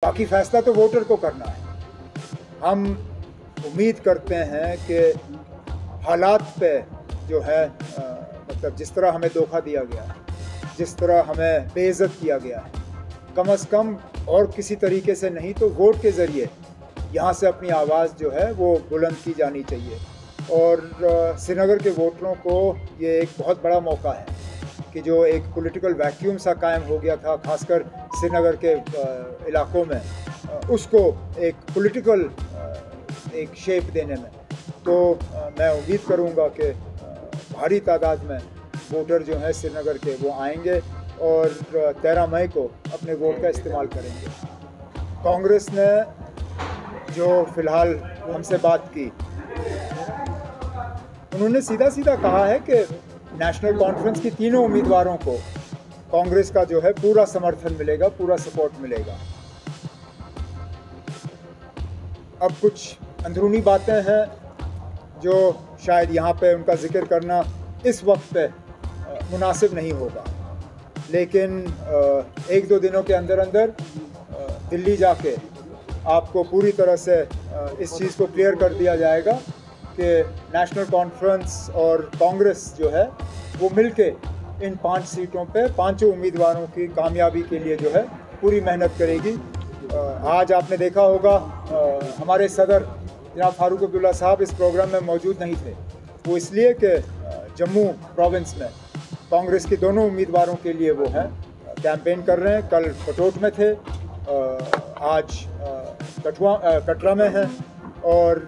बाकी फैसला तो वोटर को करना है। हम उम्मीद करते हैं कि हालात पे जो है मतलब जिस तरह हमें धोखा दिया गया है, जिस तरह हमें बेइज्जत किया गया है, कम से कम और किसी तरीके से नहीं तो वोट के ज़रिए यहाँ से अपनी आवाज़ जो है वो बुलंद की जानी चाहिए। और श्रीनगर के वोटरों को ये एक बहुत बड़ा मौका है कि जो एक पॉलिटिकल वैक्यूम सा कायम हो गया था, खासकर श्रीनगर के इलाकों में, उसको एक पॉलिटिकल एक शेप देने में। तो मैं उम्मीद करूंगा कि भारी तादाद में वोटर जो हैं श्रीनगर के वो आएंगे और 13 मई को अपने वोट का इस्तेमाल करेंगे। कांग्रेस ने जो फ़िलहाल हमसे बात की, उन्होंने सीधा सीधा कहा है कि नेशनल कॉन्फ्रेंस की तीनों उम्मीदवारों को कांग्रेस का जो है पूरा समर्थन मिलेगा, पूरा सपोर्ट मिलेगा। अब कुछ अंदरूनी बातें हैं जो शायद यहाँ पे उनका जिक्र करना इस वक्त पे मुनासिब नहीं होगा, लेकिन एक दो दिनों के अंदर अंदर दिल्ली जाके आपको पूरी तरह से इस चीज़ को क्लियर कर दिया जाएगा कि नेशनल कॉन्फ्रेंस और कांग्रेस जो है वो मिलके इन 5 सीटों पे पांचों उम्मीदवारों की कामयाबी के लिए जो है पूरी मेहनत करेगी। आज आपने देखा होगा हमारे सदर जनाब फारूक अब्दुल्ला साहब इस प्रोग्राम में मौजूद नहीं थे। वो इसलिए कि जम्मू प्रोविंस में कांग्रेस के दोनों उम्मीदवारों के लिए वो हैं कैंपेन कर रहे हैं। कल पटोट में थे, आज कटरा में हैं और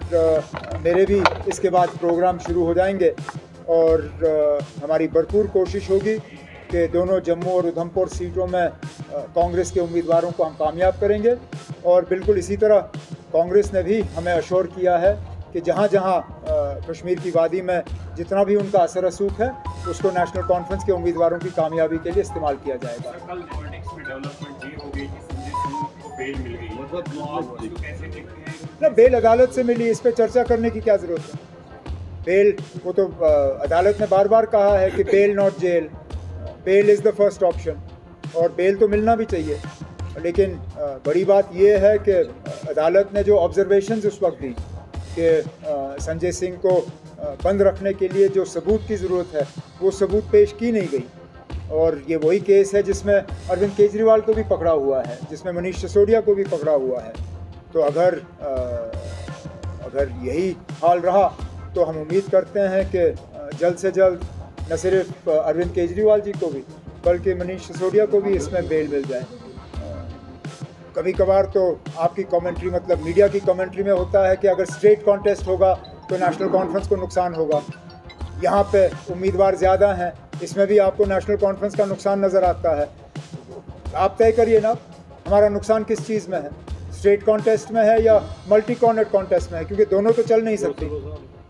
मेरे भी इसके बाद प्रोग्राम शुरू हो जाएंगे। और हमारी भरपूर कोशिश होगी कि दोनों जम्मू और उधमपुर सीटों में कांग्रेस के उम्मीदवारों को हम कामयाब करेंगे। और बिल्कुल इसी तरह कांग्रेस ने भी हमें अश्योर किया है कि जहाँ जहाँ कश्मीर की वादी में जितना भी उनका असर रसूख है उसको नेशनल कॉन्फ्रेंस के उम्मीदवारों की कामयाबी के लिए इस्तेमाल किया जाएगा। कल पॉलिटिक्स में डेवलपमेंट ये हो गई कि संजय सिंह को बेल मिल गई, तो आप उसको कैसे देखते हैं? ना, बेल अदालत से मिली, इस पर चर्चा करने की क्या ज़रूरत है? बेल वो तो अदालत ने बार बार कहा है कि bail not jail, bail is the first option, और बेल तो मिलना भी चाहिए। लेकिन बड़ी बात यह है कि अदालत ने जो ऑब्जर्वेशंस उस वक्त दी कि संजय सिंह को बंद रखने के लिए जो सबूत की ज़रूरत है वो सबूत पेश की नहीं गई। और ये वही केस है जिसमें अरविंद केजरीवाल को भी पकड़ा हुआ है, जिसमें मनीष सिसोदिया को भी पकड़ा हुआ है। तो अगर यही हाल रहा तो हम उम्मीद करते हैं कि जल्द से जल्द न सिर्फ अरविंद केजरीवाल जी को भी बल्कि मनीष सिसोदिया को भी इसमें बेल मिल जाए। कभी कभार तो आपकी कमेंट्री मतलब मीडिया की कमेंट्री में होता है कि अगर स्ट्रेट कॉन्टेस्ट होगा तो नेशनल कॉन्फ्रेंस को नुकसान होगा। यहाँ पे उम्मीदवार ज़्यादा हैं, इसमें भी आपको नेशनल कॉन्फ्रेंस का नुकसान नज़र आता है। आप तय करिए ना, हमारा नुकसान किस चीज़ में है, स्ट्रेट कॉन्टेस्ट में है या मल्टी कॉर्नर कॉन्टेस्ट में है? क्योंकि दोनों तो चल नहीं सकती।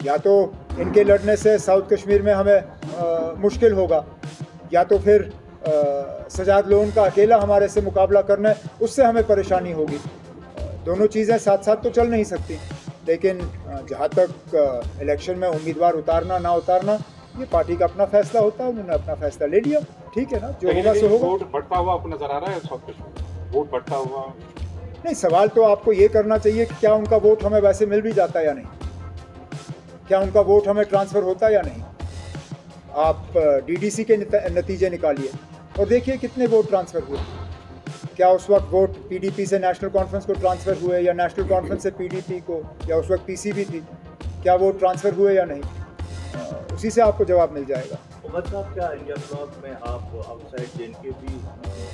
या तो इनके लड़ने से साउथ कश्मीर में हमें मुश्किल होगा, या तो फिर सजाद लोन का अकेला हमारे से मुकाबला करना, उससे हमें परेशानी होगी। दोनों चीज़ें साथ साथ तो चल नहीं सकती। लेकिन जहाँ तक इलेक्शन में उम्मीदवार उतारना ना उतारना, ये पार्टी का अपना फैसला होता है। उन्होंने अपना फैसला ले लिया, ठीक है ना, जो होगा सो होगा। वोट बढ़ता हुआ आपको नजर आ रहा है साउथ कश्मीर, वोट बढ़ता हुआ? नहीं, सवाल तो आपको ये करना चाहिए कि क्या उनका वोट हमें वैसे मिल भी जाता है या नहीं, क्या उनका वोट हमें ट्रांसफ़र होता है या नहीं। आप डीडीसी के नतीजे निकालिए और देखिए कितने वोट ट्रांसफ़र हुए। क्या उस वक्त वोट पीडीपी से नेशनल कॉन्फ्रेंस को ट्रांसफ़र हुए या नेशनल कॉन्फ्रेंस से पीडीपी को, या उस वक्त पीसीबी थी, क्या वोट ट्रांसफ़र हुए या नहीं? उसी से आपको जवाब मिल जाएगा। उमर साहब, क्या इंडिया ब्लॉक में आप आउटसाइड जेएनके भी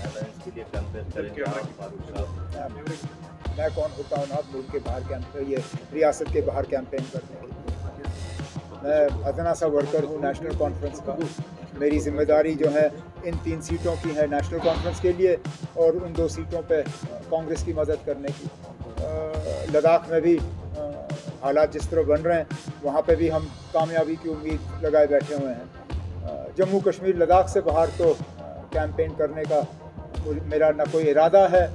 अलायंस के लिए कैंपेन करेंगे? फारूक साहब, मैं कौन होता हूँ ना मुल्क के बाहर कैंपेन, ये रियासत के बाहर कैंपेन करने के? मैं अदना सा वर्कर हूँ नेशनल कॉन्फ्रेंस का। मेरी जिम्मेदारी जो है इन 3 सीटों की है नेशनल कॉन्फ्रेंस के लिए, और उन 2 सीटों पे कांग्रेस की मदद करने की। लद्दाख में भी हालात जिस तरह बन रहे हैं वहाँ पे भी हम कामयाबी की उम्मीद लगाए बैठे हुए हैं। जम्मू कश्मीर लद्दाख से बाहर तो कैंपेन करने का मेरा ना कोई इरादा है,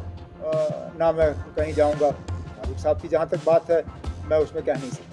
ना मैं कहीं जाऊँगा। फारूक साहब की जहाँ तक बात है मैं उसमें कह नहीं सकता।